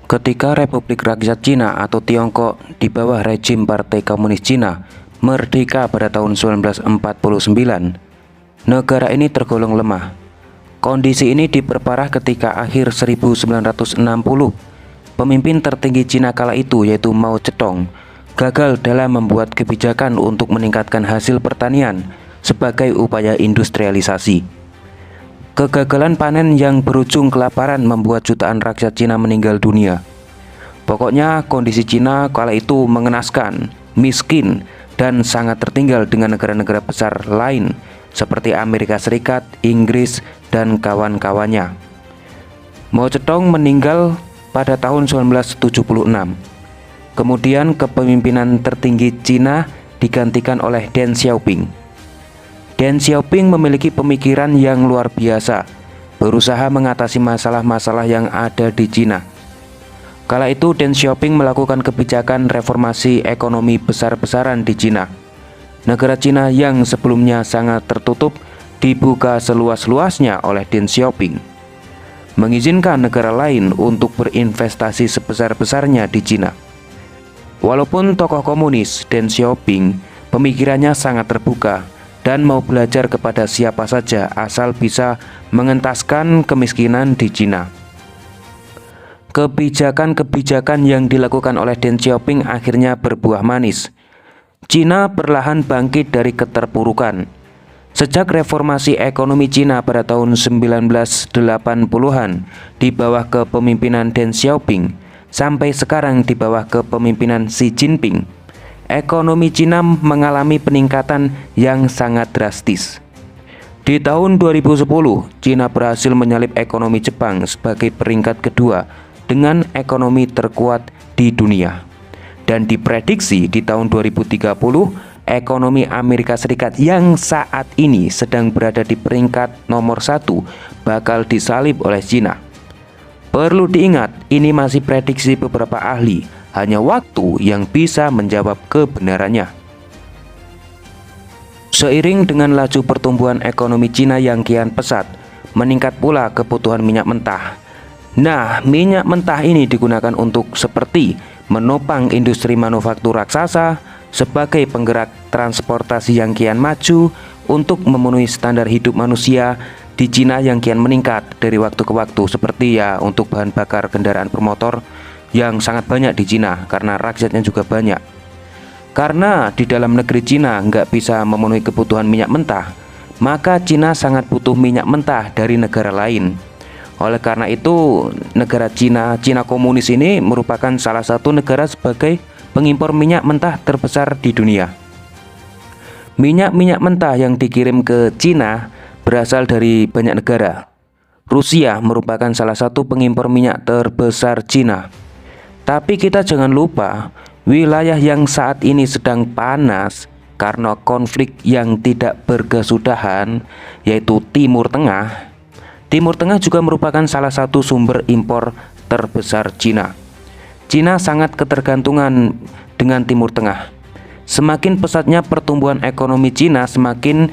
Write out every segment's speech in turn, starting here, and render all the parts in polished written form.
Ketika Republik Rakyat Cina atau Tiongkok di bawah rejim Partai Komunis Cina merdeka pada tahun 1949, negara ini tergolong lemah. Kondisi ini diperparah ketika akhir 1960, pemimpin tertinggi Cina kala itu yaitu Mao Zedong gagal dalam membuat kebijakan untuk meningkatkan hasil pertanian sebagai upaya industrialisasi. Kegagalan panen yang berujung kelaparan membuat jutaan rakyat Cina meninggal dunia. Pokoknya kondisi Cina kala itu mengenaskan, miskin, dan sangat tertinggal dengan negara-negara besar lain seperti Amerika Serikat, Inggris, dan kawan-kawannya. Mao Zedong meninggal pada tahun 1976. Kemudian kepemimpinan tertinggi Cina digantikan oleh Deng Xiaoping. Deng Xiaoping memiliki pemikiran yang luar biasa, berusaha mengatasi masalah-masalah yang ada di Cina. Kala itu Deng Xiaoping melakukan kebijakan reformasi ekonomi besar-besaran di Cina. Negara Cina yang sebelumnya sangat tertutup dibuka seluas-luasnya oleh Deng Xiaoping, mengizinkan negara lain untuk berinvestasi sebesar-besarnya di Cina. Walaupun tokoh komunis, Deng Xiaoping pemikirannya sangat terbuka dan mau belajar kepada siapa saja asal bisa mengentaskan kemiskinan di Cina. Kebijakan-kebijakan yang dilakukan oleh Deng Xiaoping akhirnya berbuah manis. Cina perlahan bangkit dari keterpurukan. Sejak reformasi ekonomi Cina pada tahun 1980-an di bawah kepemimpinan Deng Xiaoping sampai sekarang di bawah kepemimpinan Xi Jinping, ekonomi Cina mengalami peningkatan yang sangat drastis. Di tahun 2010, Cina berhasil menyalip ekonomi Jepang sebagai peringkat kedua dengan ekonomi terkuat di dunia. Dan diprediksi di tahun 2030, ekonomi Amerika Serikat yang saat ini sedang berada di peringkat nomor 1 bakal disalip oleh Cina. Perlu diingat, ini masih prediksi beberapa ahli. Hanya waktu yang bisa menjawab kebenarannya. Seiring dengan laju pertumbuhan ekonomi Cina yang kian pesat, meningkat pula kebutuhan minyak mentah. Nah, minyak mentah ini digunakan untuk seperti menopang industri manufaktur raksasa, sebagai penggerak transportasi yang kian maju, untuk memenuhi standar hidup manusia di Cina yang kian meningkat dari waktu ke waktu, seperti untuk bahan bakar kendaraan bermotor yang sangat banyak di Cina karena rakyatnya juga banyak. Karena di dalam negeri Cina nggak bisa memenuhi kebutuhan minyak mentah, maka Cina sangat butuh minyak mentah dari negara lain. Oleh karena itu, negara Cina komunis ini merupakan salah satu negara sebagai pengimpor minyak mentah terbesar di dunia. Minyak mentah yang dikirim ke Cina berasal dari banyak negara. Rusia merupakan salah satu pengimpor minyak terbesar Cina. Tapi kita jangan lupa, wilayah yang saat ini sedang panas karena konflik yang tidak berkesudahan, yaitu Timur Tengah. Timur Tengah juga merupakan salah satu sumber impor terbesar Cina. Cina sangat ketergantungan dengan Timur Tengah. Semakin pesatnya pertumbuhan ekonomi Cina, semakin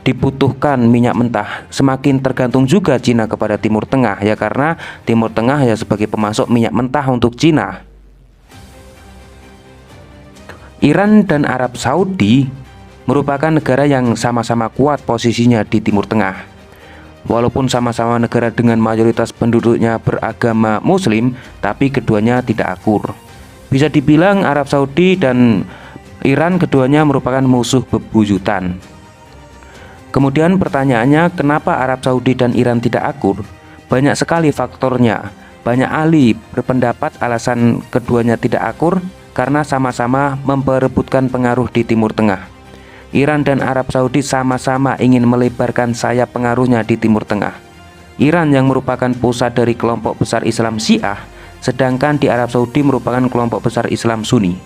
dibutuhkan minyak mentah. Semakin tergantung juga Cina kepada Timur Tengah, karena Timur Tengah sebagai pemasok minyak mentah untuk Cina. Iran dan Arab Saudi merupakan negara yang sama-sama kuat posisinya di Timur Tengah. Walaupun sama-sama negara dengan mayoritas penduduknya beragama Muslim, tapi keduanya tidak akur. Bisa dibilang Arab Saudi dan Iran keduanya merupakan musuh bebuyutan. Kemudian pertanyaannya, kenapa Arab Saudi dan Iran tidak akur? Banyak sekali faktornya. Banyak ahli berpendapat alasan keduanya tidak akur karena sama-sama memperebutkan pengaruh di Timur Tengah. Iran dan Arab Saudi sama-sama ingin melebarkan sayap pengaruhnya di Timur Tengah. Iran yang merupakan pusat dari kelompok besar Islam Syiah, sedangkan di Arab Saudi merupakan kelompok besar Islam Sunni.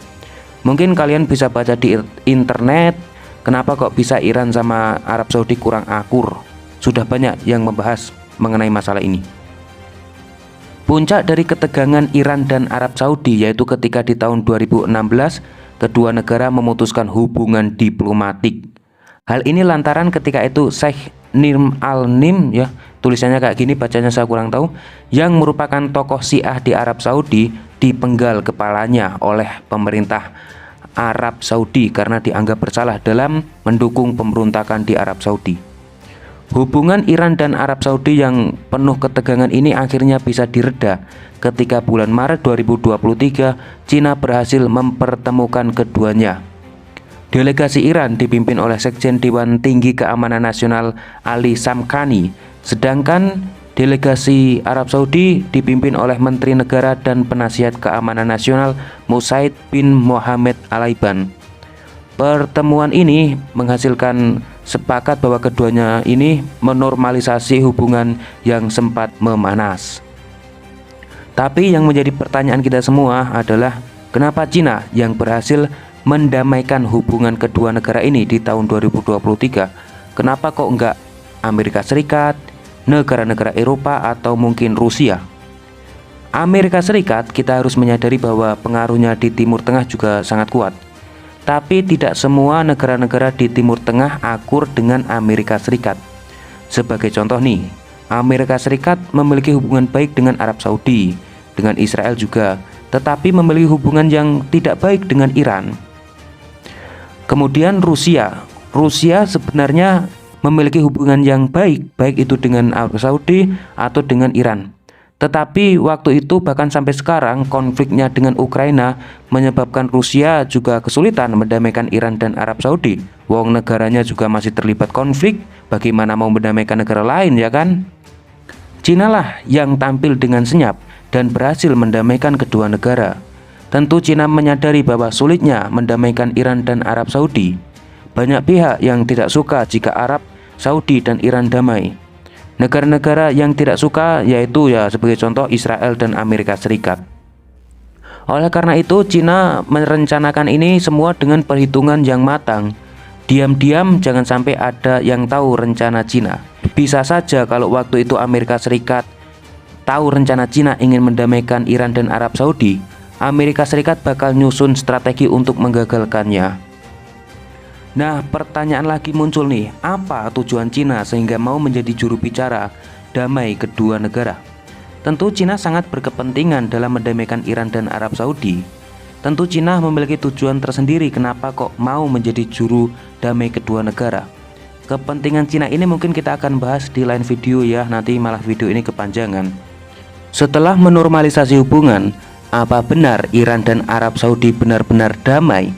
Mungkin kalian bisa baca di internet, kenapa kok bisa Iran sama Arab Saudi kurang akur. Sudah banyak yang membahas mengenai masalah ini. Puncak dari ketegangan Iran dan Arab Saudi yaitu ketika di tahun 2016 kedua negara memutuskan hubungan diplomatik. Hal ini lantaran ketika itu Sheikh Nim al-Nim tulisannya kayak gini, bacanya saya kurang tahu, yang merupakan tokoh Syiah di Arab Saudi dipenggal kepalanya oleh pemerintah Arab Saudi karena dianggap bersalah dalam mendukung pemberontakan di Arab Saudi. Hubungan Iran dan Arab Saudi yang penuh ketegangan ini akhirnya bisa direda ketika bulan Maret 2023 Cina berhasil mempertemukan keduanya. Delegasi Iran dipimpin oleh Sekjen Dewan Tinggi Keamanan Nasional Ali Shamkhani, sedangkan delegasi Arab Saudi dipimpin oleh Menteri Negara dan Penasihat Keamanan Nasional Musaid bin Mohammed Al-Laiban. Pertemuan ini menghasilkan sepakat bahwa keduanya ini menormalisasi hubungan yang sempat memanas. Tapi yang menjadi pertanyaan kita semua adalah kenapa Cina yang berhasil mendamaikan hubungan kedua negara ini di tahun 2023, kenapa kok enggak Amerika Serikat, negara-negara Eropa, atau mungkin Rusia? Amerika Serikat kita harus menyadari bahwa pengaruhnya di Timur Tengah juga sangat kuat. Tapi tidak semua negara-negara di Timur Tengah akur dengan Amerika Serikat. Sebagai contoh nih, Amerika Serikat memiliki hubungan baik dengan Arab Saudi, dengan Israel juga, tetapi memiliki hubungan yang tidak baik dengan Iran. Kemudian Rusia sebenarnya memiliki hubungan yang baik, baik itu dengan Arab Saudi atau dengan Iran. Tetapi waktu itu bahkan sampai sekarang konfliknya dengan Ukraina menyebabkan Rusia juga kesulitan mendamaikan Iran dan Arab Saudi. Wong negaranya juga masih terlibat konflik, bagaimana mau mendamaikan negara lain, ya kan? Cina lah yang tampil dengan senyap dan berhasil mendamaikan kedua negara. Tentu Cina menyadari bahwa sulitnya mendamaikan Iran dan Arab Saudi. Banyak pihak yang tidak suka jika Arab, Saudi, dan Iran damai. Negara-negara yang tidak suka yaitu sebagai contoh Israel dan Amerika Serikat. Oleh karena itu Cina merencanakan ini semua dengan perhitungan yang matang. Diam-diam jangan sampai ada yang tahu rencana Cina. Bisa saja kalau waktu itu Amerika Serikat tahu rencana Cina ingin mendamaikan Iran dan Arab Saudi, Amerika Serikat bakal nyusun strategi untuk menggagalkannya. Nah, pertanyaan lagi muncul nih, apa tujuan Cina sehingga mau menjadi juru bicara damai kedua negara? Tentu Cina sangat berkepentingan dalam mendamaikan Iran dan Arab Saudi. Tentu Cina memiliki tujuan tersendiri kenapa kok mau menjadi juru damai kedua negara. Kepentingan Cina ini mungkin kita akan bahas di lain video ya, nanti malah video ini kepanjangan. Setelah menormalisasi hubungan, apa benar Iran dan Arab Saudi benar-benar damai?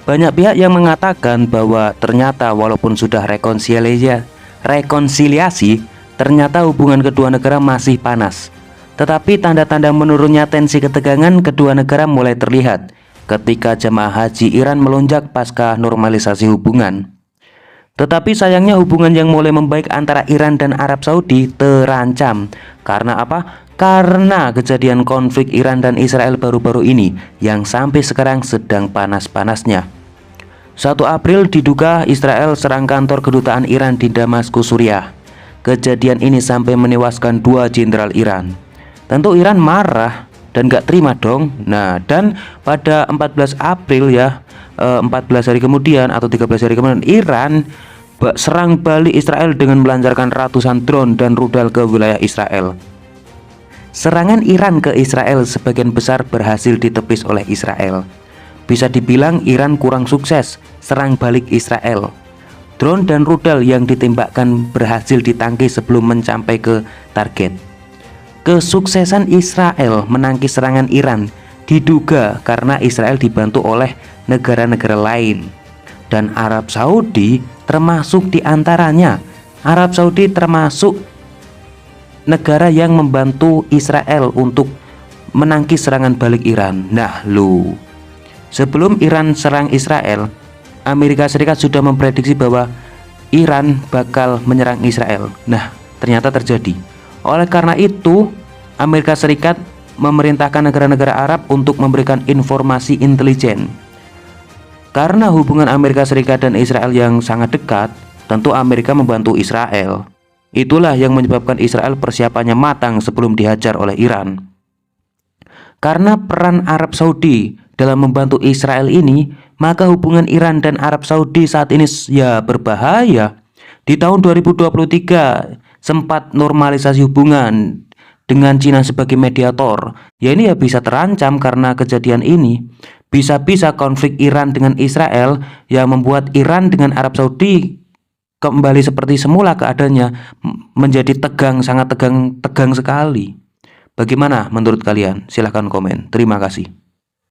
Banyak pihak yang mengatakan bahwa ternyata walaupun sudah rekonsiliasi, ternyata hubungan kedua negara masih panas. Tetapi tanda-tanda menurunnya tensi ketegangan kedua negara mulai terlihat ketika jemaah haji Iran melonjak pasca normalisasi hubungan. Tetapi sayangnya hubungan yang mulai membaik antara Iran dan Arab Saudi terancam. Karena apa? Karena kejadian konflik Iran dan Israel baru-baru ini yang sampai sekarang sedang panas-panasnya. 1 April diduga Israel serang kantor kedutaan Iran di Damaskus, Suriah. Kejadian ini sampai menewaskan 2 jenderal Iran. Tentu Iran marah dan gak terima dong. Nah, dan pada 14 April 14 hari kemudian atau 13 hari kemudian, Iran serang balik Israel dengan melancarkan ratusan drone dan rudal ke wilayah Israel. Serangan Iran ke Israel sebagian besar berhasil ditepis oleh Israel. Bisa dibilang Iran kurang sukses serang balik Israel. Drone dan rudal yang ditembakkan berhasil ditangkis sebelum mencapai ke target. Kesuksesan Israel menangkis serangan Iran diduga karena Israel dibantu oleh negara-negara lain. Dan Arab Saudi termasuk diantaranya. Arab Saudi termasuk negara yang membantu Israel untuk menangkis serangan balik Iran. Nah sebelum Iran serang Israel, Amerika Serikat sudah memprediksi bahwa Iran bakal menyerang Israel. Nah, ternyata terjadi. Oleh karena itu, Amerika Serikat memerintahkan negara-negara Arab untuk memberikan informasi intelijen. Karena hubungan Amerika Serikat dan Israel yang sangat dekat, tentu Amerika membantu Israel. Itulah yang menyebabkan Israel persiapannya matang sebelum dihajar oleh Iran. Karena peran Arab Saudi dalam membantu Israel ini, maka hubungan Iran dan Arab Saudi saat ini berbahaya. Di tahun 2023 sempat normalisasi hubungan dengan Cina sebagai mediator, ya ini ya bisa terancam karena kejadian ini. Bisa-bisa konflik Iran dengan Israel yang membuat Iran dengan Arab Saudi kembali seperti semula keadaannya, menjadi tegang, sangat tegang sekali. Bagaimana menurut kalian? Silahkan komen. Terima kasih.